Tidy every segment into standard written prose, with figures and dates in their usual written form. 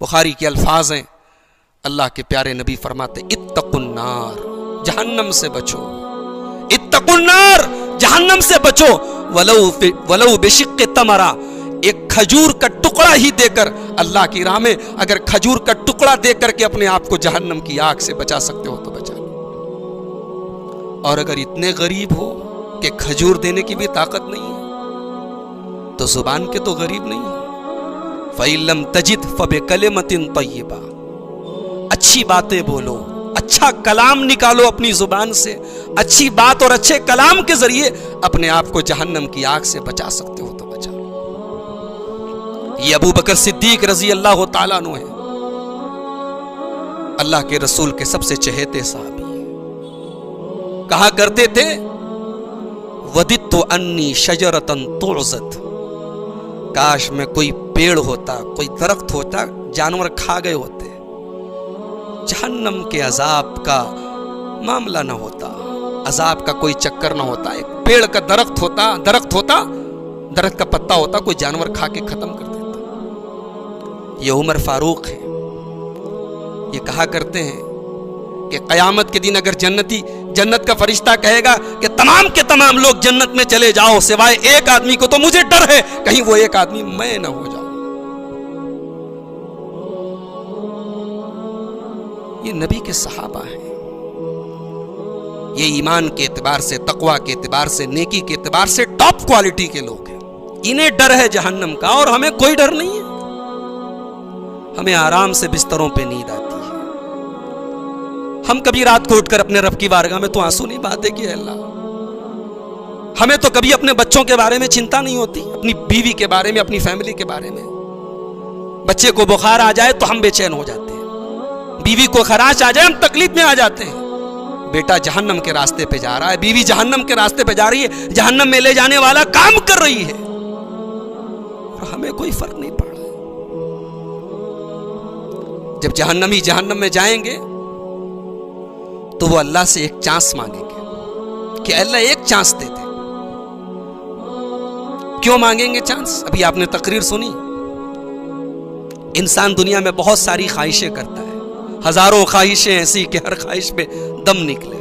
بخاری کے الفاظ ہیں، اللہ کے پیارے نبی فرماتے اتقوا النار، جہنم سے بچو، اتقوا النار، جہنم سے بچو، ولو بشق تمرہ، ایک کھجور کا ٹکڑا ہی دے کر، اللہ کی راہ میں اگر کھجور کا ٹکڑا دے کر کے اپنے آپ کو جہنم کی آگ سے بچا سکتے ہو تو بچا لو۔ اور اگر اتنے غریب ہو کہ کھجور دینے کی بھی طاقت نہیں ہے تو زبان کے تو غریب نہیں ہو۔ فَإِن لَّمْ تَجِدْ فَبِكَلِمَةٍ طَيِّبَةٍ، اچھی باتیں بولو، اچھا کلام نکالو اپنی زبان سے، اچھی بات اور اچھے کلام کے ذریعے اپنے آپ کو جہنم کی آگ سے بچا سکتے ہو تو بچا لو۔ یہ ابو بکر صدیق رضی اللہ تعالیٰ عنہ ہے، اللہ کے رسول کے سب سے چہیتے صحابی ہیں، کہا کرتے تھے وَدِدْتُ أَنِّي شَجَرَةً تُعْضَتْ، کاش میں کوئی پیڑ ہوتا، کوئی درخت ہوتا، جانور کھا گئے ہوتے، جہنم کے عذاب کا معاملہ نہ ہوتا، عذاب کا کوئی چکر نہ ہوتا، ایک پیڑ کا درخت ہوتا، درخت کا پتا ہوتا، کوئی جانور کھا کے ختم کر دیتا۔ یہ عمر فاروق ہے، یہ کہا کرتے ہیں کہ قیامت کے دن اگر جنت کا فرشتہ کہے گا کہ تمام کے تمام لوگ جنت میں چلے جاؤ سوائے ایک آدمی کو، تو مجھے ڈر ہے کہیں وہ ایک آدمی میں نہ ہو جاؤں۔ یہ نبی کے صحابہ ہیں، یہ ایمان کے اعتبار سے، تقوی کے اعتبار سے، نیکی کے اعتبار سے ٹاپ کوالٹی کے لوگ ہیں، انہیں ڈر ہے جہنم کا، اور ہمیں کوئی ڈر نہیں ہے۔ ہمیں آرام سے بستروں پہ نیند آتی ہے، ہم کبھی رات کو اٹھ کر اپنے رب کی بارگاہ میں تو آنسو نہیں بہاتے کہ اے اللہ، ہمیں تو کبھی اپنے بچوں کے بارے میں چنتا نہیں ہوتی، اپنی بیوی کے بارے میں، اپنی فیملی کے بارے میں۔ بچے کو بخار آ جائے تو ہم بے چین ہو جاتے ہیں، بیوی کو خراش آ جائے ہم تکلیف میں آ جاتے ہیں۔ بیٹا جہنم کے راستے پہ جا رہا ہے، بیوی جہنم کے راستے پہ جا رہی ہے، جہنم میں لے جانے والا کام کر رہی ہے، اور ہمیں کوئی فرق نہیں پڑ رہا۔ جب جہنمی جہنم میں جائیں گے تو وہ اللہ سے ایک چانس مانگیں گے کہ اللہ ایک چانس دے دے۔ کیوں مانگیں گے چانس؟ ابھی آپ نے تقریر سنی، انسان دنیا میں بہت ساری خواہشیں کرتا ہے، ہزاروں خواہشیں ایسی کہ ہر خواہش پہ دم نکلے،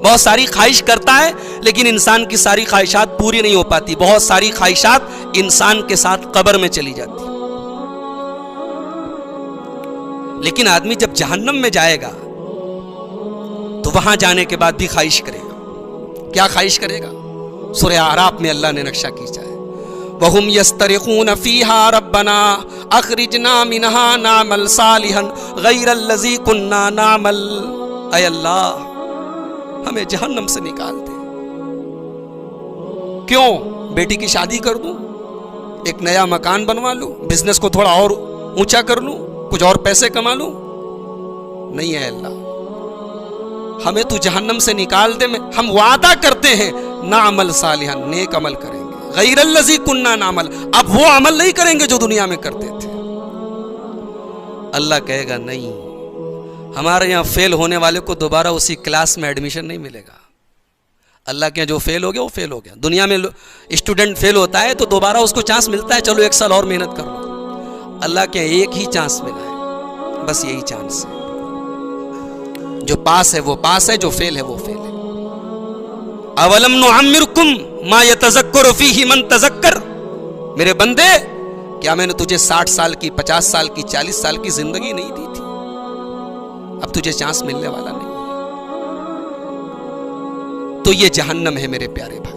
بہت ساری خواہش کرتا ہے لیکن انسان کی ساری خواہشات پوری نہیں ہو پاتی، بہت ساری خواہشات انسان کے ساتھ قبر میں چلی جاتی۔ لیکن آدمی جب جہنم میں جائے گا تو وہاں جانے کے بعد بھی خواہش کرے گا۔ کیا خواہش کرے گا؟ سورہ اعراف میں اللہ نے نقشہ کھینچا ہے، وَهُمْ يَسْتَرِخُونَ فِيهَا رَبَّنَا أَخْرِجْنَا مِنْهَا نَعْمَلْ صَالِحًا غَيْرَ الَّذِي كُنَّا نَعْمَلْ، اے اللہ ہمیں جہنم سے نکال دے۔ کیوں؟ بیٹی کی شادی کر دوں، ایک نیا مکان بنوا لوں، بزنس کو تھوڑا اور اونچا کر لوں، کچھ اور پیسے کما لوں؟ نہیں ہے اللہ، ہمیں تو جہنم سے نکال دے، ہم وعدہ کرتے ہیں نعمل صالحا، نیک عمل کریں گے، غیر الذی کننا نعمل، اب وہ عمل نہیں کریں گے جو دنیا میں کرتے تھے۔ اللہ کہے گا نہیں، ہمارے یہاں فیل ہونے والے کو دوبارہ اسی کلاس میں ایڈمیشن نہیں ملے گا۔ اللہ کے جو فیل ہو گیا وہ فیل ہو گیا۔ دنیا میں اسٹوڈنٹ فیل ہوتا ہے تو دوبارہ اس کو چانس ملتا ہے، چلو ایک سال اور محنت کر لو۔ اللہ کے ایک ہی چانس ملا ہے، بس یہی چانس ہے۔ جو پاس ہے وہ پاس ہے، جو فیل ہے وہ فیل ہے۔ اولم نعمرکم ما یتذکر فیہ من تذکر، میرے بندے کیا میں نے تجھے 60 سال کی، 50 سال کی، 40 سال کی زندگی نہیں دی تھی؟ اب تجھے چانس ملنے والا نہیں، تو یہ جہنم ہے میرے پیارے بھائی۔